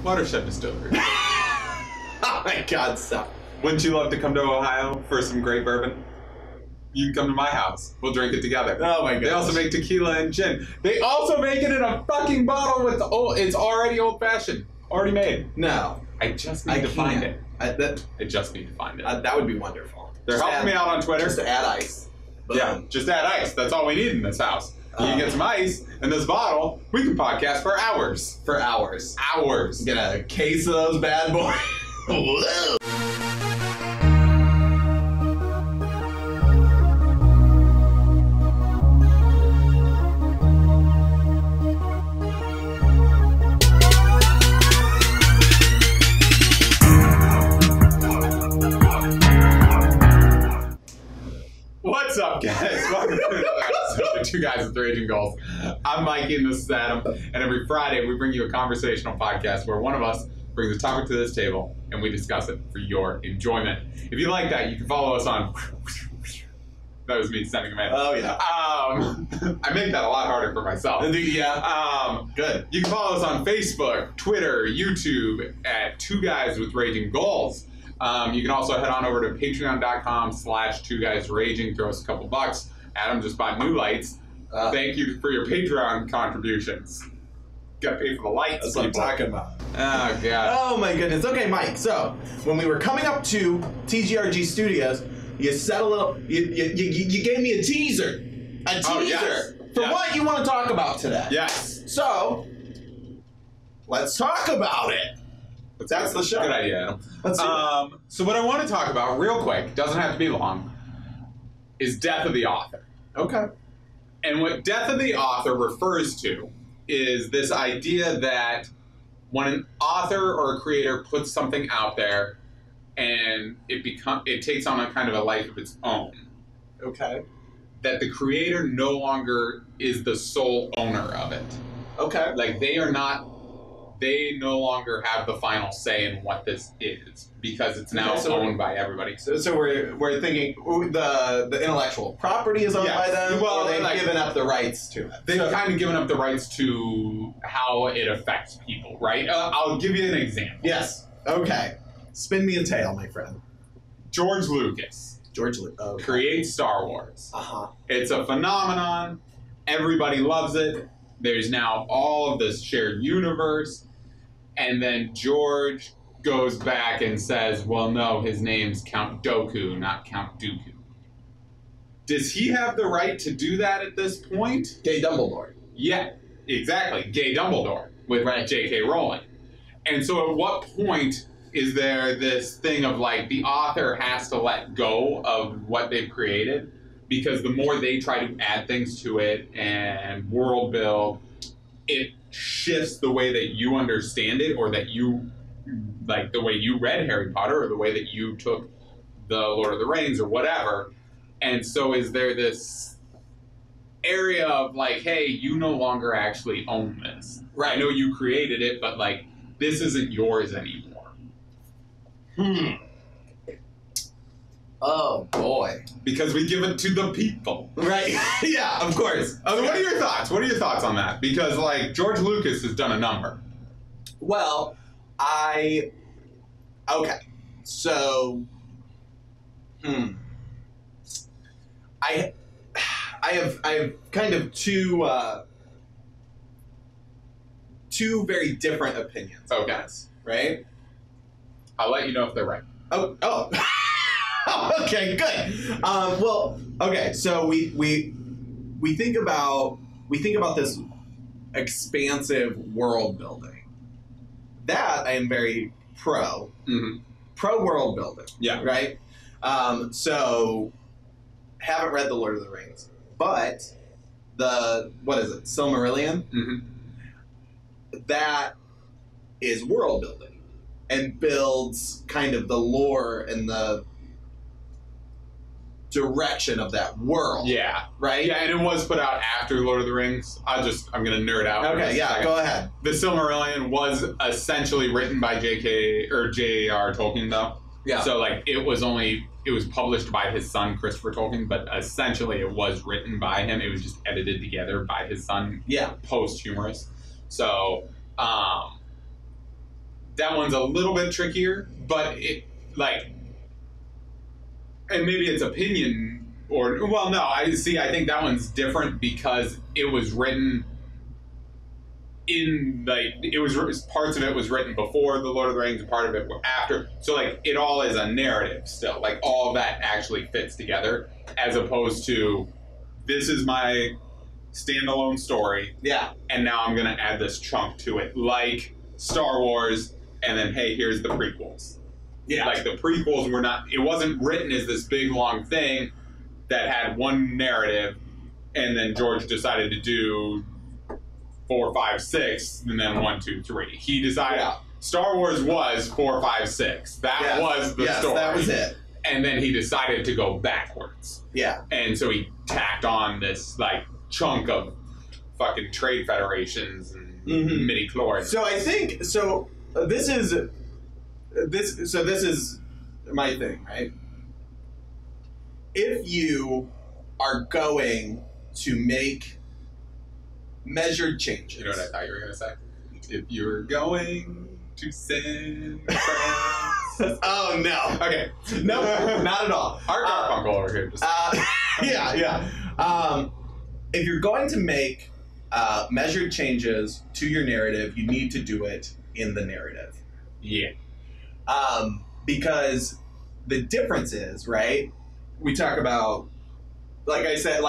Watershed Distillery. Oh my God, stop. Wouldn't you love to come to Ohio for some great bourbon? You can come to my house. We'll drink it together. Oh my God. They also make tequila and gin. They also make it in a fucking bottle with it's already old fashioned. Already made. No. I just need to find it. I just need to find it. That would be wonderful. They're helping me out on Twitter. Just to add ice. Yeah, just add ice. That's all we need in this house. You can get some ice in this bottle. We can podcast for hours. For hours. Hours. Get a case of those bad boys. Whoa. What's up, guys? Welcome to another episode of Two Guys with Raging Goals. I'm Mikey and this is Adam, and every Friday we bring you a conversational podcast where one of us brings a topic to this table and we discuss it for your enjoyment. If you like that, you can follow us on... That was me sending them in. Oh, yeah. I make that a lot harder for myself. Yeah. Good. You can follow us on Facebook, Twitter, YouTube at Two Guys with Raging Goals. You can also head on over to patreon.com/2guysraging. Throw us a couple bucks. Adam just bought new lights. Thank you for your Patreon contributions. Got to pay for the lights. That's what I'm talking about. Oh, God. Oh, my goodness. Okay, Mike. So, when we were coming up to TGRG Studios, you said a little... You gave me a teaser. A teaser. Oh, yes. For what you want to talk about today. Yes. So, let's talk about it. That's the show. Good idea, Adam. Let's do it. So what I want to talk about, real quick, doesn't have to be long, is death of the author. Okay. And what death of the author refers to is this idea that when an author or a creator puts something out there and it takes on a kind of a life of its own, Okay. that the creator no longer is the sole owner of it. Okay. Like they no longer have the final say in what this is because it's now owned by everybody. So we're thinking the intellectual property is owned by them, well, or they've given up the rights to it. They've kind of given up the rights to how it affects people, right? I'll give you an example. Yes. Okay. Spin me a tale, my friend. George Lucas creates Star Wars. Uh-huh. It's a phenomenon. Everybody loves it. There's now all of this shared universe. And then George goes back and says, well, no, his name's Count Dooku, not Count Dooku. Does he have the right to do that at this point? Gay Dumbledore. Yeah, exactly. Gay Dumbledore with J.K. Rowling. And so at what point is there this thing of like the author has to let go of what they've created? Because the more they try to add things to it and world build, it shifts the way that you understand it, or that you, like the way you read Harry Potter, or the way that you took the Lord of the Rings, or whatever. And so is there this area of like, hey, you no longer actually own this. Right. I know you created it, but like, this isn't yours anymore. Oh, boy. Because we give it to the people. Right. Yeah, of course. So what are your thoughts? What are your thoughts on that? Because, like, George Lucas has done a number. Well, okay. So, I have kind of two very different opinions. Okay. Right? I'll let you know if they're right. Oh. Okay, good. Well, okay. So we think about this expansive world building. That I am very pro. Mm-hmm. Pro world building. Yeah. Right. So haven't read the Lord of the Rings, but what is it? Silmarillion. Mm-hmm. That is world building and builds kind of the lore and the direction of that world. Yeah. Right? Yeah, and it was put out after Lord of the Rings. I'm going to nerd out. Okay, yeah, go ahead. The Silmarillion was essentially written by J.R. Tolkien, though. Yeah. So, like, it was published by his son, Christopher Tolkien, but essentially it was written by him. It was just edited together by his son. Yeah. Posthumous. So, that one's a little bit trickier, but it like, and maybe it's opinion or well, no, I think that one's different because it was written in like it was parts of it was written before the Lord of the Rings and part of it after, so like it all is a narrative still, like all of that actually fits together as opposed to this is my standalone story, Yeah. and now I'm gonna add this chunk to it like Star Wars, and then hey, here's the prequels. Yeah. Like the prequels were not, it wasn't written as this big long thing that had one narrative, and then George decided to do 4, 5, 6, and then 1, 2, 3. He decided Star Wars was 4, 5, 6. That was the story. That was it. And then he decided to go backwards. Yeah. And so he tacked on this like chunk of fucking trade federations and midi-chlorians. So I think this is my thing, right? If you are going to make measured changes, You know what I thought you were going to say? If you're going to San Francisco. Oh no. Okay. No, not at all. Art Garfunkel over here. Just yeah. If you're going to make measured changes to your narrative, you need to do it in the narrative. yeah. Because the difference is, right? We talk about, like I said,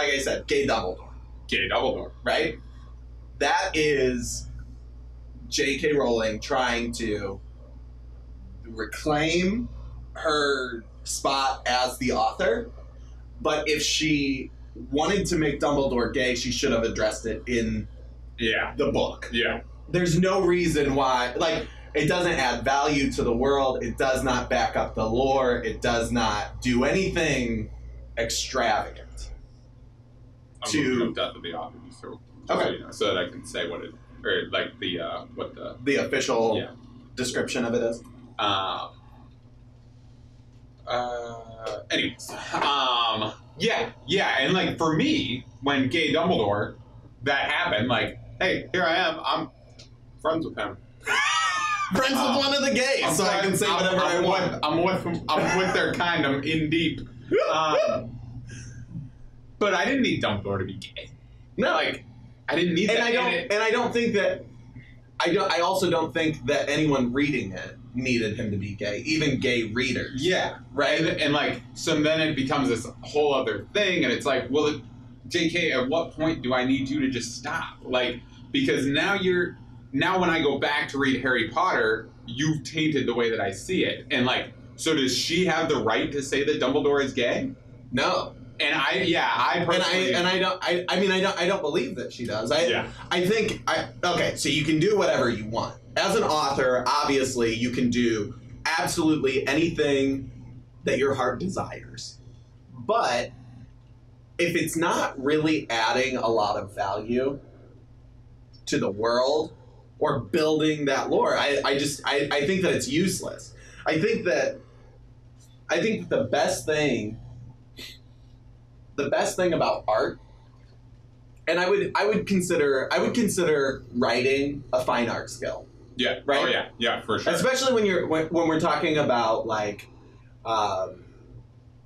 gay Dumbledore, Gay Dumbledore. right? That is J.K. Rowling trying to reclaim her spot as the author, but if she wanted to make Dumbledore gay, she should have addressed it in Yeah. the book. Yeah. There's no reason why, like, it doesn't add value to the world, it does not back up the lore, it does not do anything extravagant. I'm To- looking up Death of the Author, so Okay. you know, so that I can say what it, or like the what the The official Yeah. description of it is. Anyways, yeah, and like for me, when Gay Dumbledore that happened, like, hey, here I am, I'm friends with him. Friends with one of the gays, so I can say whatever I want. I'm with their kind. I'm in deep. But I didn't need Dumbledore to be gay. No, Like, I didn't need and that. I don't think that. I also don't think that anyone reading it needed him to be gay, even gay readers. Yeah, Right? and like, so then it becomes this whole other thing, and it's like, well, JK, at what point do I need you to just stop? Like, because now when I go back to read Harry Potter, you've tainted the way that I see it, and like, so does she have the right to say that Dumbledore is gay? No. And I personally, I don't believe that she does. Okay, so you can do whatever you want. As an author, obviously, you can do absolutely anything that your heart desires. But if it's not really adding a lot of value to the world or building that lore, I think that it's useless. I think that the best thing about art, and I would consider writing a fine art skill. yeah, Right? oh yeah, for sure. Especially when we're talking about like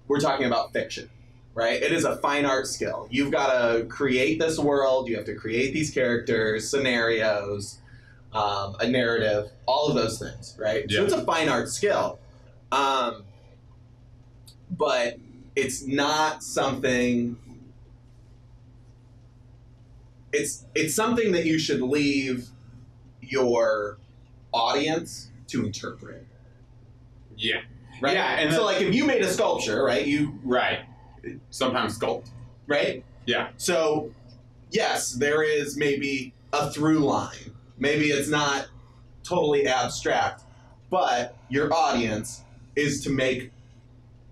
we're talking about fiction, right? It is a fine art skill. You've got to create this world, you have to create these characters, scenarios, a narrative, all of those things, right? Yeah. So it's a fine art skill. But it's not something. It's something that you should leave your audience to interpret, Yeah, right? Yeah, and so like if you made a sculpture, right? right. Sometimes sculpt. Right? Yeah, So yes, there is maybe a through line. Maybe it's not totally abstract, but your audience is to make.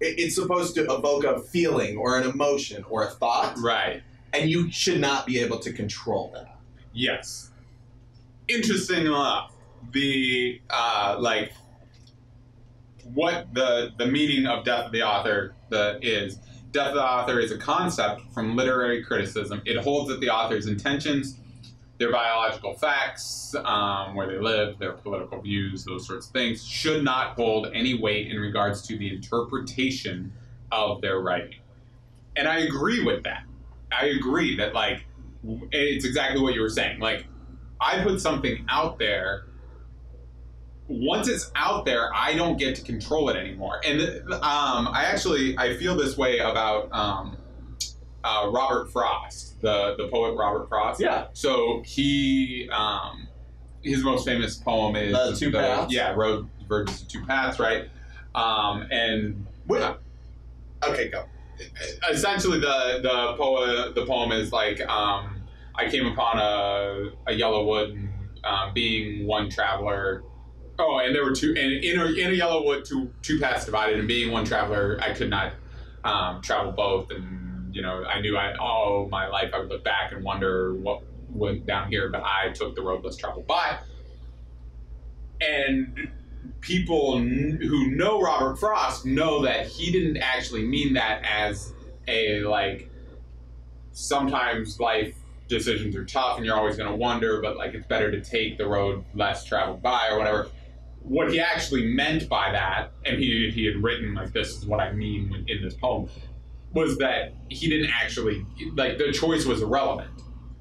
It's supposed to evoke a feeling or an emotion or a thought, right. and you should not be able to control that. Yes. Interesting enough, the like what the meaning of Death of the Author is. Death of the Author is a concept from literary criticism. It holds that the author's intentions their biological facts, where they live, their political views, those sorts of things, should not hold any weight in regards to the interpretation of their writing. And I agree with that. I agree that, like, it's exactly what you were saying. Like, I put something out there. Once it's out there, I don't get to control it anymore. And I feel this way about Robert Frost, the poet Robert Frost. Yeah. So he, his most famous poem is The Two Paths. Yeah, Road Diverges to Two Paths, right? Okay, go. Essentially, the poem is like, I came upon a yellow wood, and being one traveler. Oh, and there were two, and in a yellow wood, two paths divided, and being one traveler, I could not travel both. And, you know, I knew all my life I would look back and wonder what went down here, but I took the road less traveled by. And people who know Robert Frost know that he didn't actually mean that as a, like, sometimes life decisions are tough and you're always going to wonder, but, like, it's better to take the road less traveled by or whatever. What he actually meant by that, and he had written, like, this is what I mean in this poem, was that he didn't actually, like, the choice was irrelevant.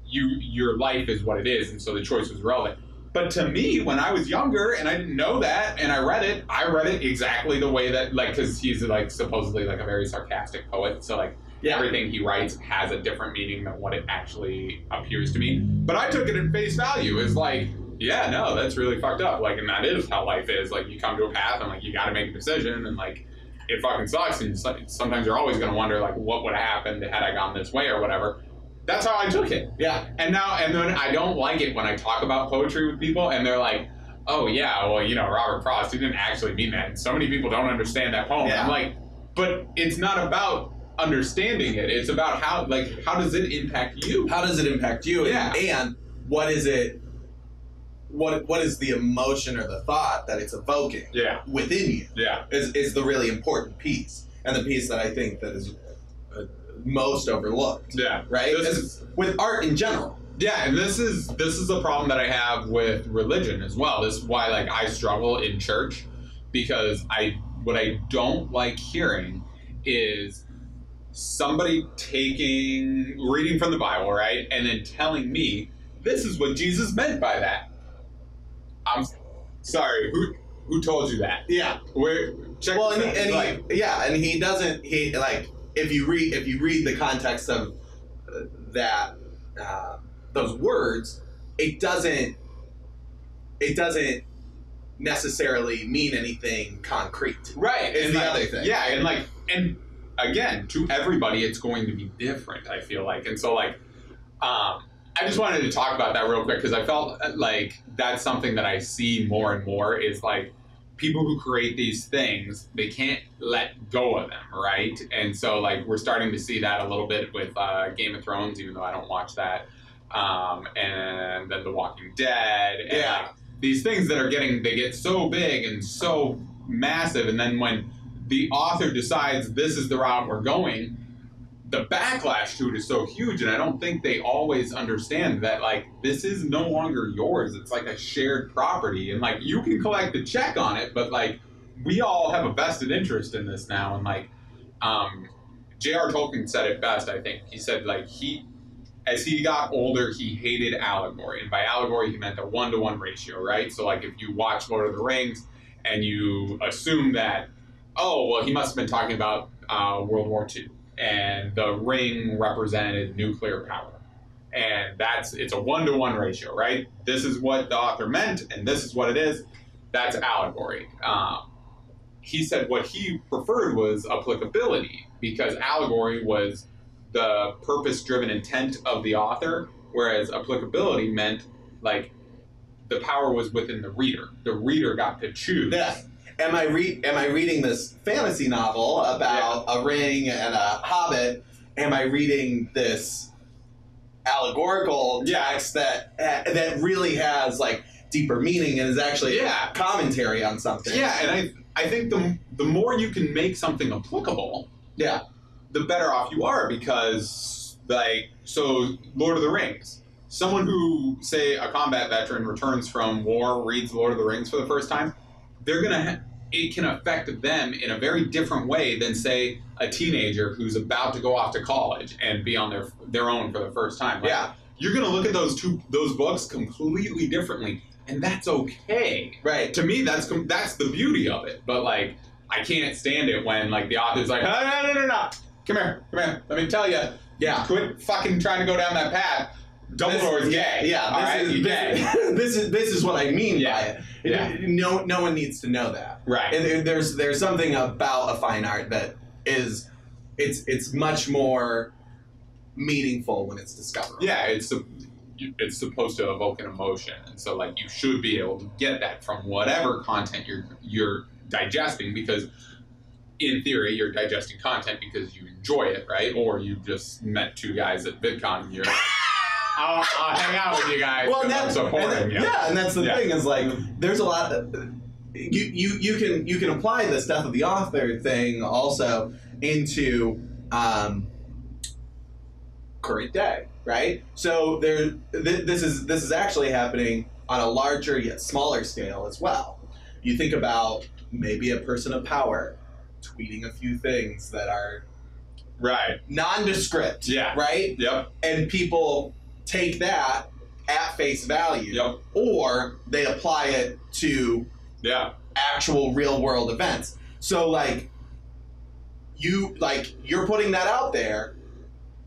Your life is what it is, and so the choice was irrelevant. But to me, when I was younger and I didn't know that, and I read it exactly the way that, like, because he's, like, supposedly, like, a very sarcastic poet, so, like, everything he writes has a different meaning than what it actually appears to mean. But I took it at face value as, like, yeah, no, that's really fucked up. Like, and that is how life is. Like, you come to a path and, like, you got to make a decision, and, like, it fucking sucks. And sometimes you're always going to wonder, like, what would have happened had I gone this way or whatever. That's how I took it. Yeah. And then I don't like it when I talk about poetry with people and they're like, oh yeah, well, you know, Robert Frost, he didn't actually mean that. And so many people don't understand that poem. Yeah. I'm like, but it's not about understanding it. It's about how does it impact you? How does it impact you? Yeah. And what is it, what is the emotion or the thought that it's evoking within you? Yeah. Is the really important piece. And the piece that I think that is most overlooked. Yeah. Right? With art in general. Yeah, and this is a problem that I have with religion as well. This is why, like, I struggle in church, because what I don't like hearing is somebody reading from the Bible, right, and then telling me this is what Jesus meant by that. I'm sorry, who told you that? Yeah. And he doesn't. If you read the context of that those words, it doesn't necessarily mean anything concrete. Right. Is the other thing. Yeah, and again, to everybody, it's going to be different, I feel like. And so, like, I just wanted to talk about that real quick because I felt like that's something that I see more and more is, like, people who create these things, they can't let go of them, right? And so, like, we're starting to see that a little bit with Game of Thrones, even though I don't watch that, and then The Walking Dead, and like, these things that they get so big and so massive, and then when the author decides this is the route we're going, the backlash to it is so huge, and I don't think they always understand that, like, this is no longer yours. It's like a shared property, and, like, you can collect the check on it, but, like, we all have a vested interest in this now, and, like, J.R. Tolkien said it best, I think. He said, like, as he got older, he hated allegory, and by allegory, he meant a 1-to-1 ratio, right? So, like, if you watch Lord of the Rings, and you assume that, oh, well, he must have been talking about World War II, and the ring represented nuclear power. And it's a 1-to-1 ratio, right? This is what the author meant, and this is what it is. That's allegory. He said what he preferred was applicability, because allegory was the purpose-driven intent of the author, whereas applicability meant, like, the power was within the reader. The reader got to choose. Yeah. Am I reading this fantasy novel about a ring and a hobbit? Am I reading this allegorical text that really has, like, deeper meaning and is actually commentary on something? Yeah, and I think the more you can make something applicable, the better off you are, because, like, so Lord of the Rings. someone who, say, a combat veteran returns from war, reads Lord of the Rings for the first time, it can affect them in a very different way than, say, a teenager who's about to go off to college and be on their own for the first time. Like, yeah. You're going to look at those books completely differently, and that's okay. Right. To me, that's the beauty of it. But, like, I can't stand it when, like, the author's like, no. Come here. Let me tell you. Yeah. Quit fucking trying to go down that path. Dumbledore's gay. Yeah. All right, he's gay. This is what I mean by it. Yeah. No one needs to know that. Right. And there's something about a fine art that is it's much more meaningful when it's discovered. Yeah, it's supposed to evoke an emotion, and so like you should be able to get that from whatever content you're digesting, because in theory you're digesting content because you enjoy it, right? Or you just met two guys at VidCon and you're like, I'll hang out with you guys. Well, and that's supporting you. Yeah, and that's the thing is like there's a lot. You can apply this death of the author thing also into current day, right? So this is actually happening on a larger yet smaller scale as well. You think about maybe a person of power tweeting a few things that are right nondescript, right? Yep. And people take that at face value, or they apply it to actual real world events. So like you're putting that out there,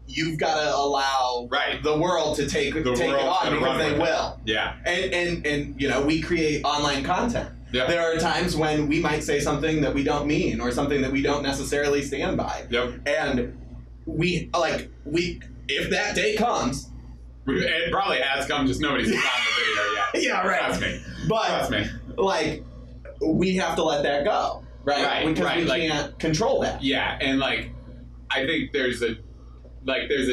you've got to allow the world to take it on because they will. Yeah. And you know, we create online content. Yep. There are times when we might say something that we don't mean or something that we don't necessarily stand by. Yep. And if that day comes, it probably has come, just nobody's found the video yet. Yeah, right. Trust me. But Trust me. Like, we have to let that go, right? Because we can't control that. Yeah, and like, I think there's a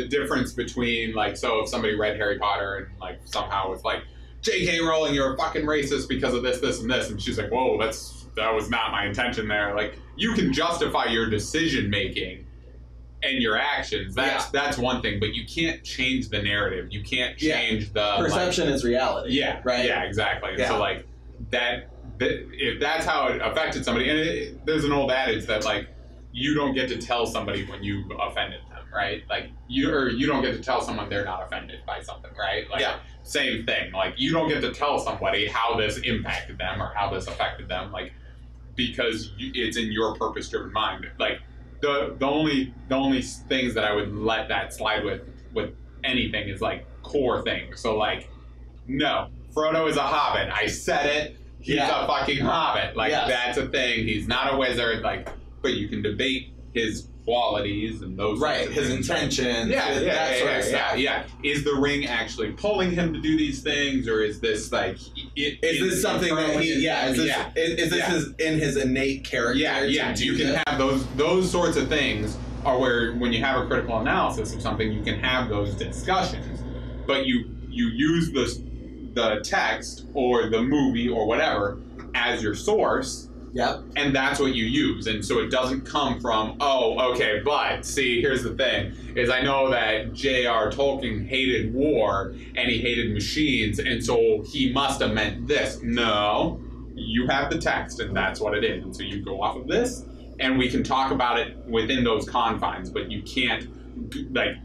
difference between like, so if somebody read Harry Potter and like somehow it's like, J.K. Rowling, you're a fucking racist because of this, this, and this, and she's like, whoa, that was not my intention there. Like, you can justify your decision making and your actions. That's one thing, but you can't change the narrative. You can't change the perception is reality. Yeah, right. Yeah, exactly. And so like that, if that's how it affected somebody, and there's an old adage that like you don't get to tell somebody when you've offended them, right? Like you don't get to tell someone they're not offended by something, right? Like, same thing. Like you don't get to tell somebody how this impacted them or how this affected them, like because it's in your purpose-driven mind. Like the only things that I would let that slide with anything is like core things. So like, no, Frodo is a hobbit. I said it. He's a fucking hobbit. Like that's a thing. He's not a wizard. Like, but you can debate his qualities and those his intentions. That sort of stuff. Yeah. Is the ring actually pulling him to do these things, or is this like? Is this something that he? Is this in his innate character? Yeah. You can have those sorts of things, are where when you have a critical analysis of something, you can have those discussions, but you use the text or the movie or whatever as your source. Yep. And that's what you use. And so it doesn't come from, oh, okay, but see, here's the thing, is I know that J.R. Tolkien hated war and he hated machines, and so he must have meant this. No, you have the text and that's what it is. And so you go off of this and we can talk about it within those confines, but you can't, like,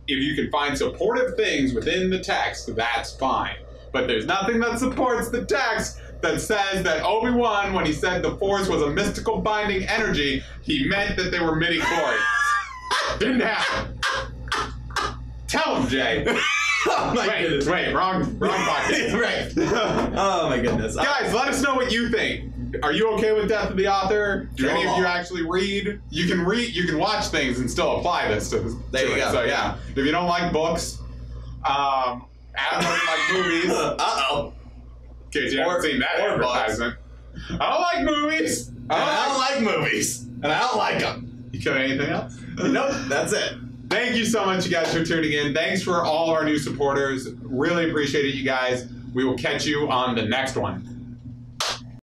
if you can find supportive things within the text, that's fine. But there's nothing that supports the text that says that Obi-Wan, when he said the Force was a mystical binding energy, he meant that they were midi-chlorians. Didn't happen. Tell him, Jay. Oh my goodness. Wait, wrong pocket. Right. Oh my goodness. Guys, let us know what you think. Are you okay with Death of the Author? Do any of you actually read? You can watch things and still apply this to this. There you go. So yeah, if you don't like books, Adam doesn't like movies. Uh-oh. In case you haven't seen that advertisement. I don't like movies. I don't like movies. And I don't like them. You got anything else? Nope, that's it. Thank you so much, you guys, for tuning in. Thanks for all of our new supporters. Really appreciate it, you guys. We will catch you on the next one.